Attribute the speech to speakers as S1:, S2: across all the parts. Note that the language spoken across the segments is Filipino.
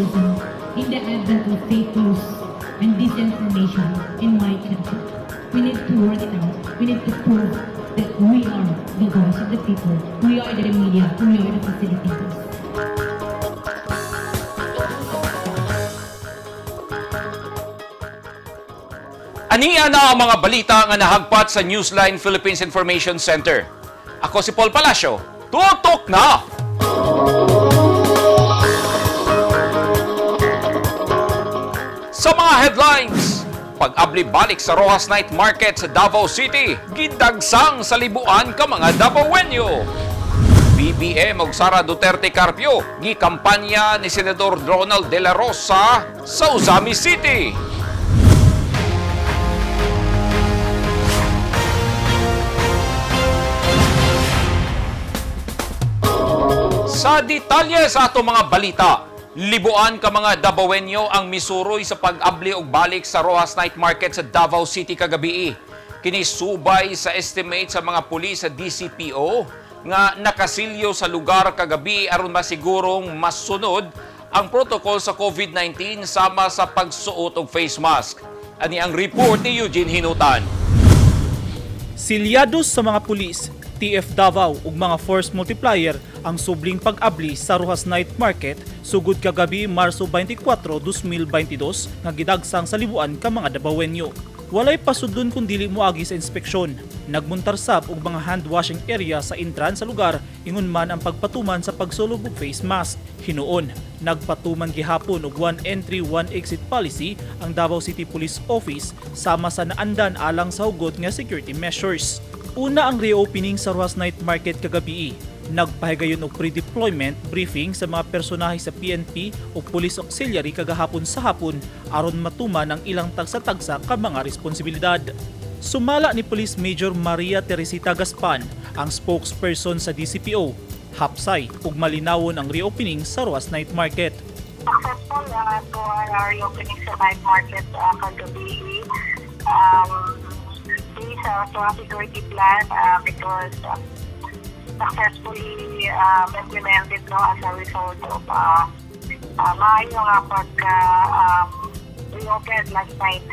S1: citizen in the advent of fake news and disinformation in my country. We need to work it out. We need to prove that we are the voice of the people. We are the media. We are the facilitators.
S2: Ania na ang mga balita nga nahagpat sa Newsline Philippines Information Center. Ako si Paul Palacio. Tutok na! Sa mga headlines, pag-abli balik sa Rojas Night Market sa Davao City, gidagsang sa libuan ka mga Davaoenyo. BBM og Sara Duterte Carpio, gikampanya ni Senador Ronald De La Rosa sa Uzami City. Sa detalye sa ato mga balita, libuan ka mga Davaoenyo ang misuroy sa pag-abli og balik sa Rojas Night Market sa Davao City kagabi. Kinisubay sa estimate sa mga pulis sa DCPO nga nakasilyo sa lugar kagabi aron masigurong masunod ang protocol sa COVID-19 sama sa pagsuot og face mask. Ani ang report ni Eugene Hinutan.
S3: Silyados sa mga pulis, TF Davao ug mga force multiplier ang subling pag-abli sa Rojas Night Market sugod kagabi Marso 24, 2022 nga gidagsang sa libuan ka mga Davaoenyo. Walay pasudlon kun dili moagi sa inspeksyon. Nagmuntarsab og mga hand washing area sa entrance sa lugar ingon man ang pagpatuman sa pagsulog og face mask. Hinuon, nagpatuman gihapon og one entry one exit policy ang Davao City Police Office sama sa naandan alang sa hugot nga security measures. Una ang reopening sa Rojas Night Market kagabi. Nagpahigayon og pre-deployment briefing sa mga personahe sa PNP o Police Auxiliary kagahapon sa hapon aron matuman ang ilang tagsa-tagsa ka mga responsibilidad. Sumala ni Police Major Maria Teresita Gaspan, ang spokesperson sa DCPO, hapsay ug malinawon ang reopening sa Rojas Night Market.
S4: Successful to our reopening sa night market kagabi. Based to our security plan because successfully implemented as a result of maayo nga pagka reopened last night.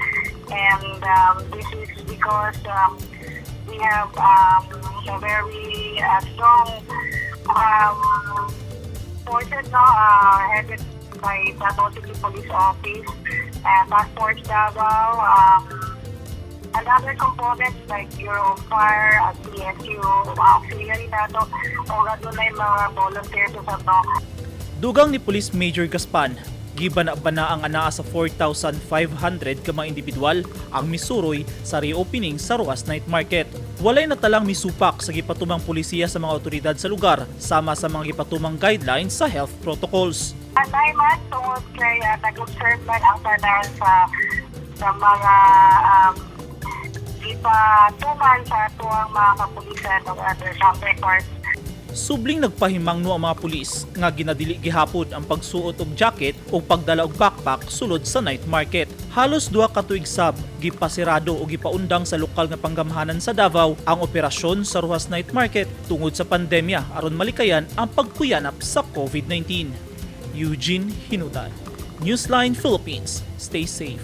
S4: And this is because we have a very strong forces headed by Davao City Police Office, Task Force Davao, and other components like Bureau of Fire at PSU, auxiliary nato, o gano'n na yung mga volunteers sa to.
S3: Dugang ni Police Major Gaspan, gibana-bana ang anaa sa 4,500 ka mga individual ang misuroy sa reopening sa Rojas Night Market. Walay natalang misupak sa gipatumang polisiya sa mga otoridad sa lugar sama sa mga gipatumang guidelines sa health protocols.
S4: Anay man, tungkol kay nag-observe man ang tanan sa mga ipatuman sa tuwang mga kapulisan o other some records.
S3: Subling nagpahimangno ang mga pulis nga ginadili gihapon ang pagsuot og jacket o pagdala og backpack sulod sa night market. Halos 2 ka tuig sab gipasirado o gipaundang sa lokal nga panggamhanan sa Davao ang operasyon sa Rojas Night Market tungod sa pandemya aron malikayan ang pagkuyanap sa COVID-19. Eugene Hinutan, Newsline Philippines. Stay safe.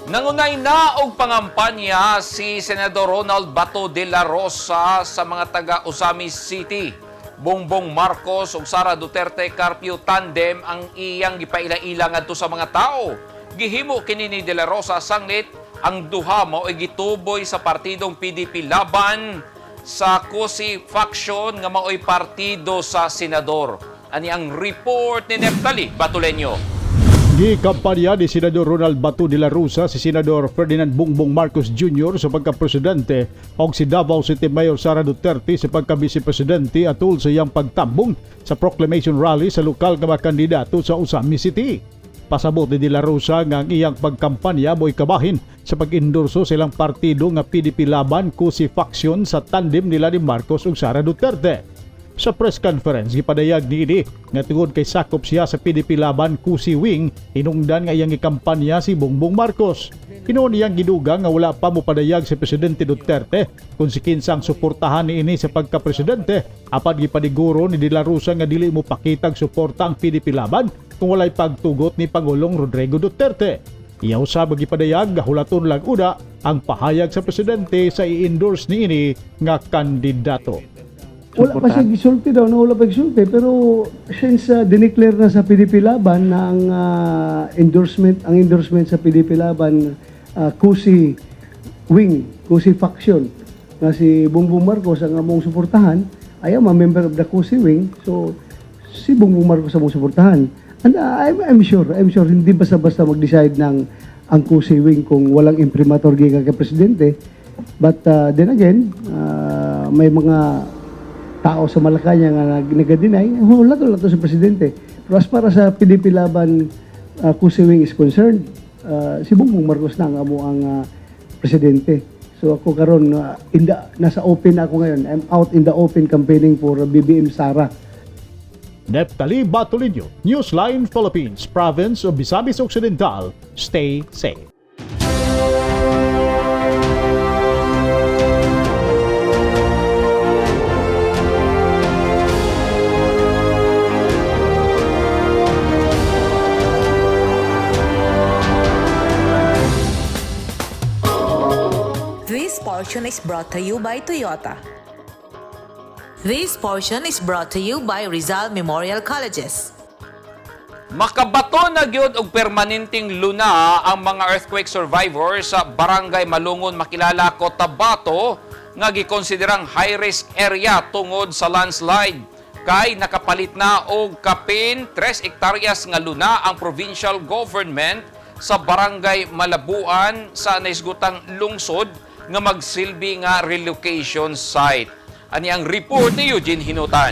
S2: Nangunay na og pangampanya si Senador Ronald Bato de la Rosa sa mga taga-Uzami City. Bongbong Marcos ug Sara Duterte Carpio tandem ang iyang gipaila-ila ngadto sa mga tao. Gihimo kini ni De La Rosa sanglit ang duha mao ay gituboy sa partidong PDP laban sa Cosi faction nga mao'y partido sa senador. Ani ang report ni Neftali Batuleño.
S5: Gikampanya ni Senador Ronald Bato de la Rosa si Senador Ferdinand Bongbong Marcos Jr. sa pagka-presidente o si Davao City Mayor Sara Duterte sa pagka-vice-presidente atol sa iyang pagtambong sa proclamation rally sa lokal nga mga kandidato sa Uzami City. Pasabot ni De La Rosa nga ang iyang pagkampanya mo'y kabahin sa pag-endorso silang partido nga PDP laban Cosi faction sa tandem nila ni Marcos ug Sara Duterte. Sa press conference, gipadayag niini nga tungod kay sakop siya sa PDP laban Kusi Wing, hinungdan nga iyang ikampanya si Bongbong Marcos. Hinuon niyang gidugang nga wala pa mo padayag si Presidente Duterte kung si kinsang suportahan niini sa pagka-presidente. Apan gipadiguro ni De La Rosa nga dili mo pakitag suporta ang PDP laban kung walay pagtugot ni Pangulong Rodrigo Duterte. Iyaw sa gipadayag nga hulaton lang una ang pahayag sa presidente sa i-endorse niini nga kandidato.
S6: Wala pa siya gisulti daw, wala pa gisulti. Pero since dineclare na sa PDP Laban na ang endorsement sa PDP Laban, Kusi Wing, Kusi Faction, na si Bongbong Marcos ang among suportahan, ayaw ma-member of the Kusi Wing, so si Bongbong Marcos ang among suportahan. And I'm sure, hindi basta-basta mag-decide ng ang Kusi Wing kung walang imprimatur gikan kay Presidente. But then again, may mga tao sa Malacanang nga nag-deny, lato sa Presidente. Pero as para sa PDP Laban, Kusi Wing is concerned, si Bongbong Marcos na ang amo ang Presidente. So ako karon nasa open ako ngayon. I'm out in the open campaigning for BBM Sara.
S5: Neptali Batolino, Newsline Philippines, Province of Misamis Occidental. Stay safe.
S7: This portion is brought to you by Toyota. This portion is brought to you by Rizal Memorial Colleges.
S2: Makabato na gyud og permanenteng luna ang mga earthquake survivors sa Barangay Malungon makilala Cotabato nga gikonsiderang high-risk area tungod sa landslide. Kay nakapalit na og kapin 3 hektaryas nga luna ang provincial government sa Barangay Malabuan sa naisgutang lungsod nga magsilbi nga relocation site. Ani ang report ni Eugene Hinutan.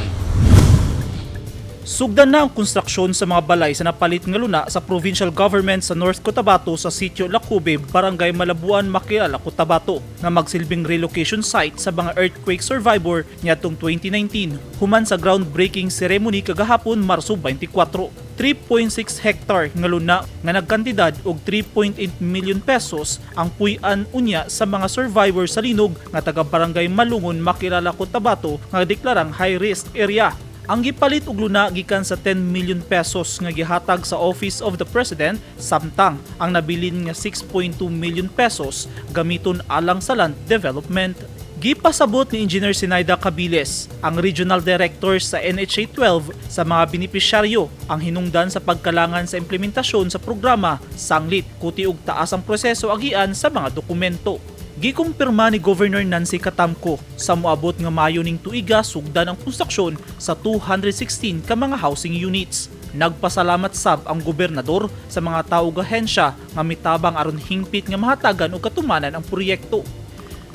S3: Sugdan na ang konstruksyon sa mga balay sa napalit nga luna sa provincial government sa North Cotabato sa Sitio Lacube, Barangay Malabuan, Makilala, Cotabato na magsilbing relocation site sa mga earthquake survivor niadtong 2019 human sa groundbreaking ceremony kagahapon Marso 24. 3.6 hectare nga luna nga nagkantidad og 3.8 million pesos ang puy-an unya sa mga survivor sa linog nga taga Barangay Malungon, Makilala, Cotabato nga deklarang high risk area. Ang gipalit og luna gikan sa 10 million pesos nga gihatag sa Office of the President samtang ang nabilin nga 6.2 million pesos gamiton alang sa land development. Gipasabot ni Engineer Sinaida Cabiles, ang Regional Director sa NHA 12 sa mga benepisyaryo ang hinungdan sa pagkalangan sa implementasyon sa programa sanglit kuti ug taas ang proseso agian sa mga dokumento. Gikumpirma ni Governor Nancy Catamco sa moabot nga Mayo ning tuiga sugdan ang konstruksyon sa 216 ka mga housing units. Nagpasalamat sab ang gobernador sa mga tao ug ahensya nga mitabang aron hingpit nga mahatagan og katumanan ang proyekto.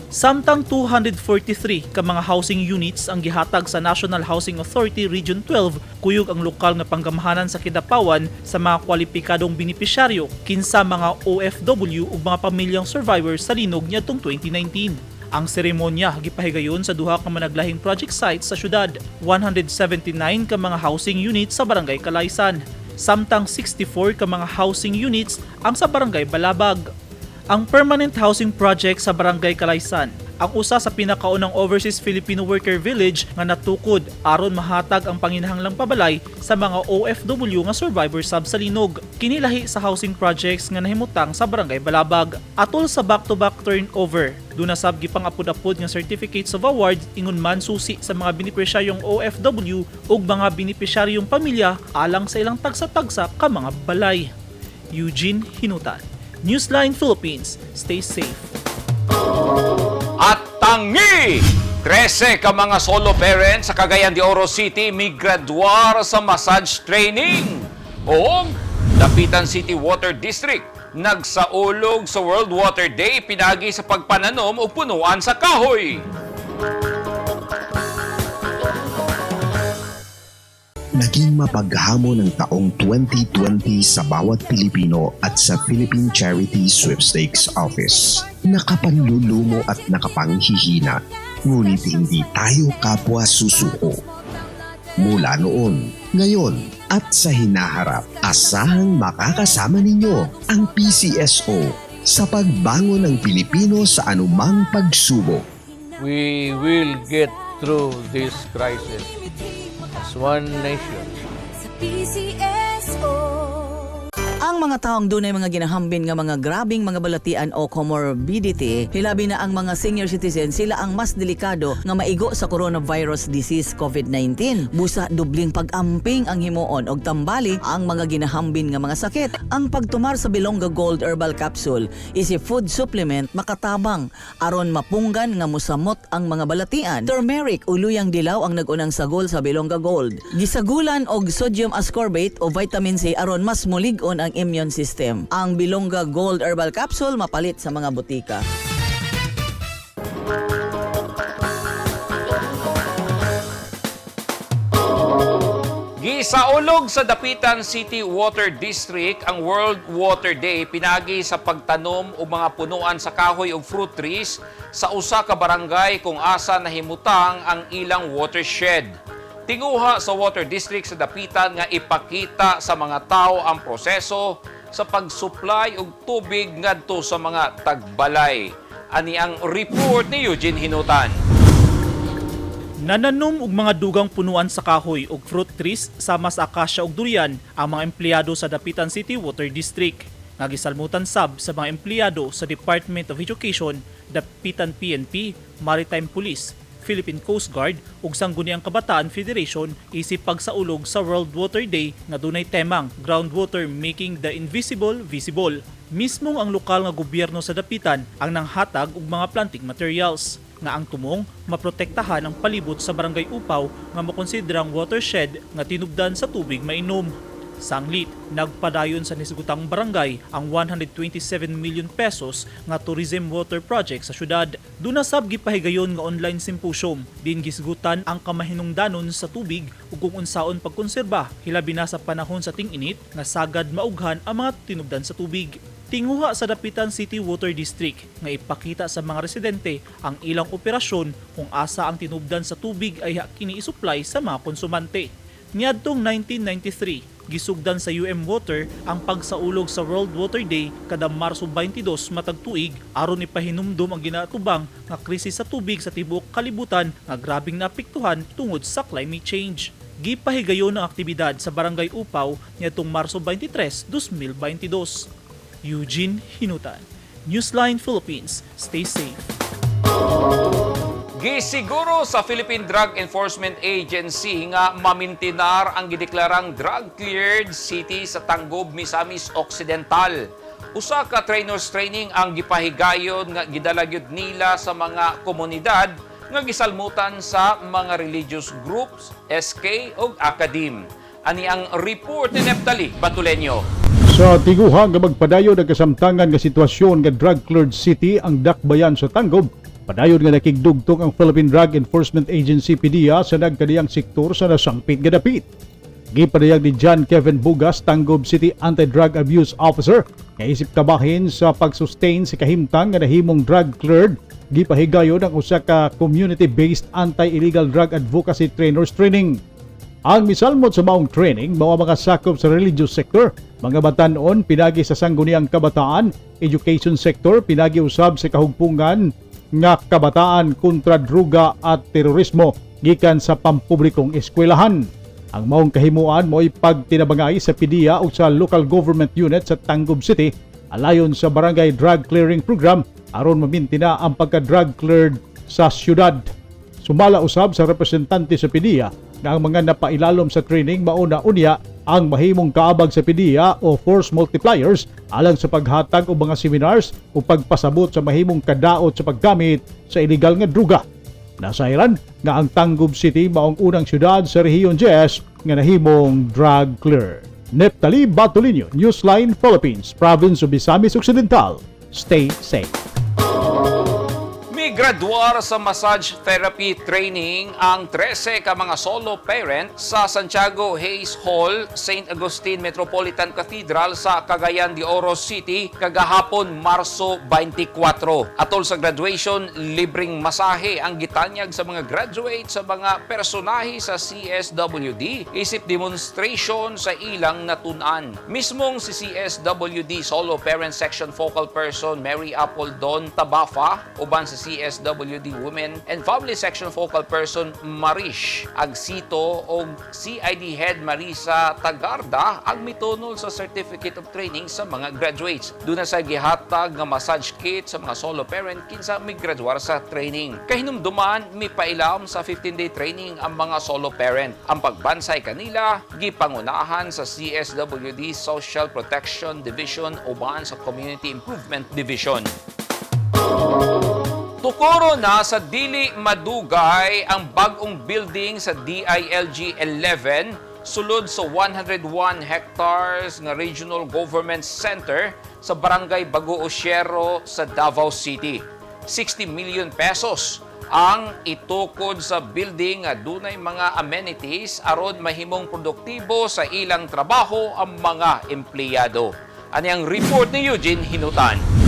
S3: Samtang 243 ka mga housing units ang gihatag sa National Housing Authority Region 12, kuyog ang lokal nga panggamahanan sa Kidapawan sa mga kwalipikadong benepisyaryo kinsa mga OFW ug mga pamilyang survivors sa linog niadtong 2019. Ang seremonya gipahigayon sa duha ka managlahing project sites sa syudad, 179 ka mga housing units sa Barangay Kalaysan, samtang 64 ka mga housing units ang sa Barangay Balabag. Ang permanent housing project sa Barangay Kalaysan, ang usa sa pinakaunang overseas Filipino worker village nga natukod aron mahatag ang panginahanglang pabalay sa mga OFW nga survivors sab sa linog. Kinilahi sa housing projects nga nahimutang sa Barangay Balabag. Atol sa back-to-back turnover, duna sab gipang-apod-apod nga certificates of award ingon man susi sa mga benepisyaryong OFW ug mga benepisyaryong pamilya alang sa ilang tagsa-tagsa ka mga balay. Eugene Hinutan, Newsline Philippines, stay safe.
S2: At tangi! 13 ka mga solo parents sa Cagayan de Oro City migraduar sa massage training. O Dapitan City Water District nagsaulog sa World Water Day pinagi sa pagpananom o punuan sa kahoy.
S8: Naging mapaghamon ng taong 2020 sa bawat Pilipino at sa Philippine Charity Sweepstakes Office. Nakapanlulumo at nakapanghihina, ngunit hindi tayo kapwa susuko. mula noon, ngayon at sa hinaharap. Asahang makakasama ninyo ang PCSO sa pagbangon ng Pilipino sa anumang pagsubok.
S9: We will get through this crisis as one nation.
S10: Ang mga taong dunay mga ginahambin nga mga grabing mga balatian o comorbidity, hilabi na ang mga senior citizen, sila ang mas delikado nga maigo sa coronavirus disease COVID-19. Busa dubling pag-amping ang himuon og tambali ang mga ginahambin nga mga sakit. Ang pagtumar sa Bilonga Gold Herbal Capsule is a food supplement makatabang aron mapunggan nga musamot ang mga balatian. Turmeric o luyang dilaw ang nag-unang sagol sa Bilonga Gold. Gisagulan og sodium ascorbate o vitamin C aron mas mulig-on ang immune system. Ang Bilonga Gold Herbal Capsule mapalit sa mga butika.
S2: Gisaulog sa Dapitan City Water District ang World Water Day pinagi sa pagtanom og mga punuan sa kahoy ug fruit trees sa usa ka barangay kung asa nahimutang ang ilang watershed. Tinguha sa Water District sa Dapitan nga ipakita sa mga tao ang proseso sa pag-supply og tubig ngadto sa mga tagbalay. Ani ang report ni Eugene Hinutan.
S3: Nananom og mga dugang punuan sa kahoy ug fruit trees sama sa akasya ug durian ang mga empleyado sa Dapitan City Water District. Nagisalmutan sab sa mga empleyado sa Department of Education, Dapitan PNP, Maritime Police, Philippine Coast Guard ug Sangguniang Kabataan Federation isip pagsaulog sa World Water Day nga dunay temang Groundwater Making the Invisible Visible. Mismong ang lokal nga gobyerno sa Dapitan ang nanghatag og mga planting materials nga ang tumong maprotektahan ang palibot sa Barangay Upaw nga makonsiderang watershed nga tinubdan sa tubig mainom. Sanglit, nagpadayon sa nisgutang barangay ang 127 million pesos nga tourism water project sa syudad. Duna sab gipahigayon nga online symposium din gisgutan ang kamahinungdanon sa tubig ug kung unsaon pagkonserba hilabi na sa panahon sa ting-init nga sagad maughan ang mga tinubdan sa tubig. Tinguha sa Dapitan City Water District nga ipakita sa mga residente ang ilang operasyon kung asa ang tinubdan sa tubig ay kini isupply sa mga konsumante. Niadtong 1993, gisugdan sa UM Water ang pagsaulog sa World Water Day kada Marso 22 matag tuig aron ipahinumdom ang ginatubang nga krisis sa tubig sa tibuok kalibutan nga grabing naapektuhan tungod sa climate change. Gipahigayon ang aktibidad sa Barangay Upaw niadtong Marso 23, 2022. Eugene Hinutan, Newsline Philippines. Stay safe.
S2: Gisiguro sa Philippine Drug Enforcement Agency nga mamintinar ang gideklarang drug-cleared city sa Tanggob, Misamis Occidental. Usa ka trainers training ang gipahigayon nga gidalagyod nila sa mga komunidad nga gisalmutan sa mga religious groups, SK ug academe. Ani ang report ni Neftali Batuleño.
S5: Sa tiguha nga magpadayon ang kasamtangan nga sitwasyon nga drug-cleared city ang dakbayan sa Tanggob, padayon nga nakigdugtong ang Philippine Drug Enforcement Agency PDEA sa nagkadiyang sektor sa nasangpit nga dapit. Gipadayag ni John Kevin Bugas, Tanggob City Anti-Drug Abuse Officer, nga isip kabahin sa pag-sustain sa kahimtang nga nahimong drug-cleared. Gipahigayon ang usa ka community-based anti-illegal drug advocacy trainers training. Ang misalmot sa maong training, mga sakop sa religious sector, mga batanon pinagi sa Sangguniang Kabataan, education sector pinagi usab sa kahugpungan nga kabataan kontra druga at terorismo gikan sa pampublikong eskwelahan. Ang maong kahimuan mo'y pagtinabangay sa PDEA o sa local government unit sa Tanggob City alayon sa Barangay Drug Clearing Program aron mamintina ang pagka-drug cleared sa syudad. Sumala usab sa representante sa PDEA na ang mga napailalom sa training mauna unya ang mahimong kaabag sa PDEA o force multipliers alang sa paghatag o mga seminars o pagpasabot sa mahimong kadaot sa paggamit sa illegal nga druga. Nasairan nga ang Tanggob City maong unang syudad sa rehiyon 10 nga nahimong drug clear. Neftali Batuleño, Newsline Philippines, Province of Misamis Occidental. Stay safe.
S2: Migraduar sa massage therapy training ang 13 ka mga solo parent sa Santiago Hayes Hall, St. Agustin Metropolitan Cathedral sa Cagayan de Oro City kagahapon Marso 24. Atol sa graduation, libreng masahe ang gitanyag sa mga graduate sa mga personahe sa CSWD isip demonstration sa ilang natunan. Mismong si CSWD Solo Parent Section Focal Person Mary Apple Don Tabafa uban sa CSWD Women and Family Section Focal Person Marish Agsito o CID Head Marisa Tagarda ang mitunol sa Certificate of Training sa mga graduates. Doon na sa gihatag nga massage kit sa mga solo parent kinsa may graduar sa training. Kahinumduman, may pailam sa 15-day training ang mga solo parent. Ang pagbansay kanila, gipangunahan sa CSWD Social Protection Division uban sa Community Improvement Division. Tukuro na sa dili madugay ang bagong building sa DILG 11 sulod sa 101 hectares nga Regional Government Center sa Barangay Bago Osiero sa Davao City. 60 million pesos ang itukod sa building nga dunay mga amenities aron mahimong produktibo sa ilang trabaho ang mga empleyado. Ani ang report ni Eugene Hinutan.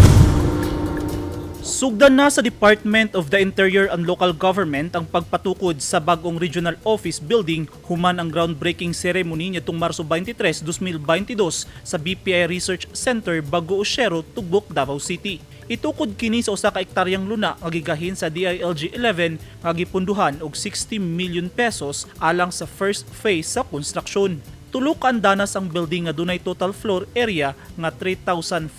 S3: Sugdan na sa Department of the Interior and Local Government ang pagpatukod sa bagong regional office building human ang groundbreaking ceremony nitong Marso 23, 2022 sa BPI Research Center Bago Osiero, Tugbok, Davao City. Itukod kini sa usa ka ektaryang luna nga gigahin sa DILG 11 nga gipunduhan og 60 million pesos alang sa first phase sa construction. Tulo ka andanas ang building nga dunay total floor area nga 3,535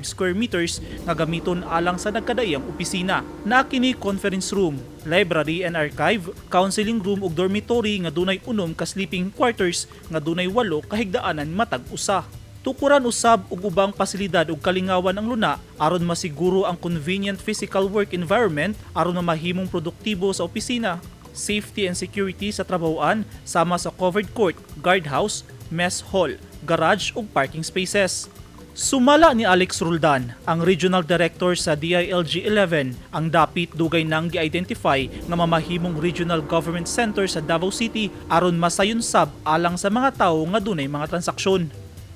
S3: square meters nga gamiton alang sa nagkadaiyang opisina. Naa kini conference room, library and archive, counseling room ug dormitory nga dunay 6 ka sleeping quarters nga dunay 8 ka higdaanan matag usa. Tukuran usab og ubang pasilidad ug kalingawan ang luna aron masiguro ang convenient physical work environment aron mahimong produktibo sa opisina. Safety and security sa trabahoan sama sa covered court, guardhouse, mess hall, garage ug parking spaces. Sumala ni Alex Roldan, ang Regional Director sa DILG 11, ang dapit dugay nang gi-identify nga mamahimong Regional Government Center sa Davao City aron masayon sab alang sa mga tawo nga dunay mga transaksyon.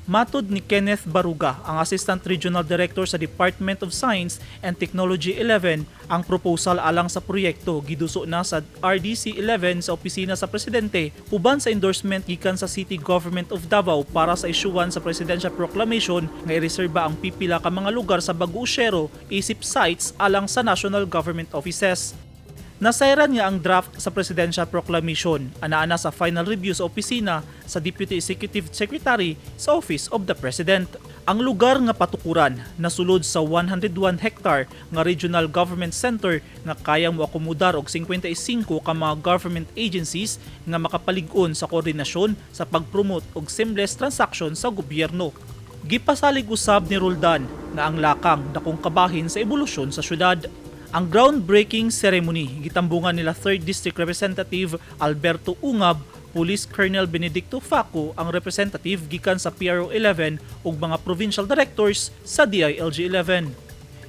S3: Matod ni Kenneth Baruga, ang Assistant Regional Director sa Department of Science and Technology 11, ang proposal alang sa proyekto giduso na sa RDC 11 sa opisina sa Presidente uban sa endorsement gikan sa City Government of Davao para sa isyuan sa Presidential Proclamation nga ireserba ang pipila ka mga lugar sa Bago Osiero isip sites alang sa National Government Offices. Nasairan nga ang draft sa Presidential Proclamation, ana-ana sa final review sa opisina sa Deputy Executive Secretary sa Office of the President. Ang lugar nga patukuran nasulod sa 101 hectare nga Regional Government Center nga kayang moakomodar og 55 ka mga government agencies nga makapalig-on sa koordinasyon sa pagpromote og seamless transaction sa gobyerno. Gipasalig usab ni Roldan nga ang lakang dakong kabahin sa ebolusyon sa syudad. Ang groundbreaking ceremony gitambungan nila 3rd District Representative Alberto Ungab, Police Colonel Benedicto Faco ang representative gikan sa PRO 11 ug mga provincial directors sa DILG 11.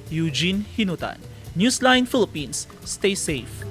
S3: Eugene Hinutan, Newsline Philippines. Stay safe.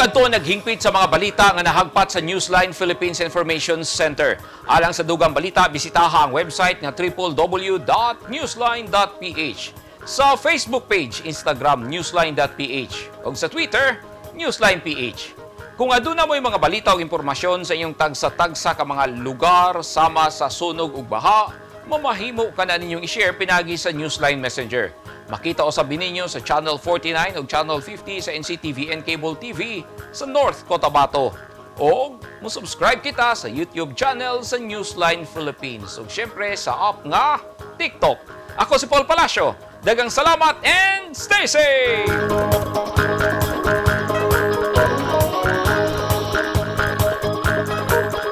S2: Kadto naghingpit sa mga balita nga nahagpat sa Newsline Philippines Information Center. Alang sa dugang balita, bisitaha ang website nga www.newsline.ph. Sa Facebook page, Instagram, newsline.ph. O sa Twitter, newsline.ph. Kung aduna mo'y mga balita o impormasyon sa inyong tagsa-tagsa ka mga lugar sama sa sunog ug baha, mamahimo ka na ninyong i-share pinagi sa Newsline Messenger. Makita o sabi ninyo sa Channel 49 o Channel 50 sa NCTV and Cable TV sa North Cotabato. O mo-subscribe kita sa YouTube channel sa Newsline Philippines. O syempre sa app nga TikTok. Ako si Paul Palacio. Dagang salamat and stay safe!